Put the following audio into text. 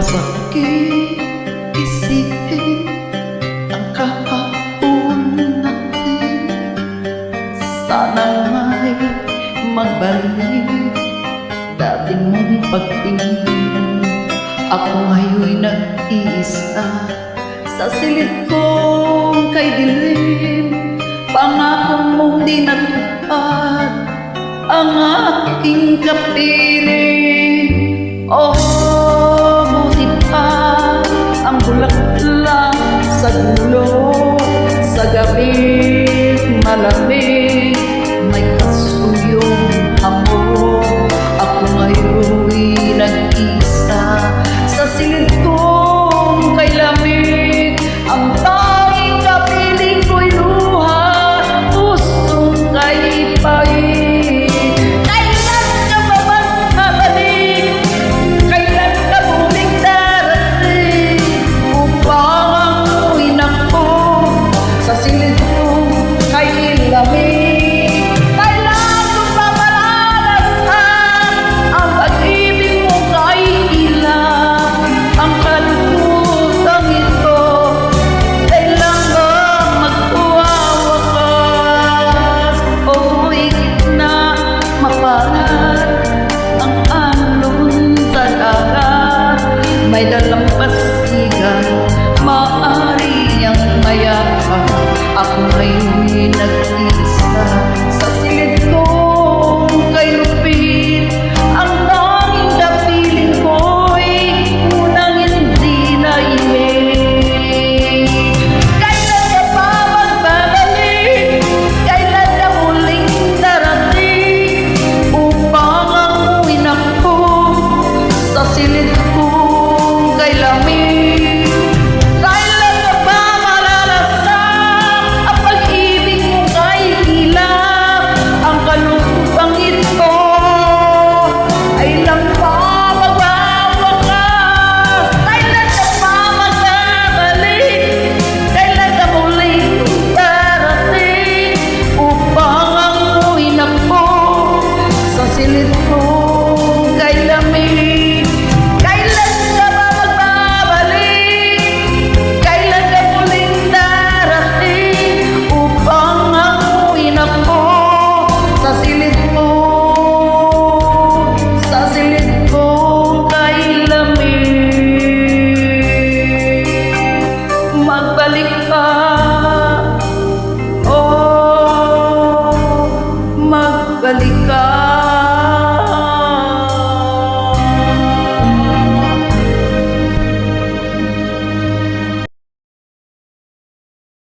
Masakit isipin ang kahapon natin. Sana may magbalik dating mong pag-ibig. Ako ngayon'y nag-iisa sa silid kong kay dilim. Pangako mong di natupad ang aking kapiling. Oh, buti pa ang bulaklak sa dulo, sa gabing malamig may kasuyong hamog. Ako ngayon'y nag-isa sa silid kong kay lamig. Ang tanging kapiling ko'y luha, pusong kay pait. Kailan ka ba magbabalik? Kailan ka muling darating? Upang ako'y nako sa silid kong kay lamig. Kailan ko pa malalasan ang pag-ibig mo kay ilang? Ang kalutang ito kailan ba magwawakas? O higit na mapalat ang alon sa dagat. May dalang pasigan, maaari niyang mayapan. Ako ngayon'y nag-isa sa silid kong kay lupit. Ang tanging kapiling ko'y unang hindi naimik. Kailan ka pa magbabalik? Kailan ka muling darating? Upang ako'y nako sa silid kong kay lamig. Kailan ka ba malalasan ang pag-ibig mo kay ilang? Ang kalupang ito ay lang pa magwawakas. Kailan ka pa magbabalik? Kailan ka muling darating? Upang ako'y nako sa silid kong kay lamig. Kailan ka ba magbabalik? Kailan ka muling darating? Upang ako'y nako sa silid kong kay lamig. Magbalik ka, oh, magbalik ka.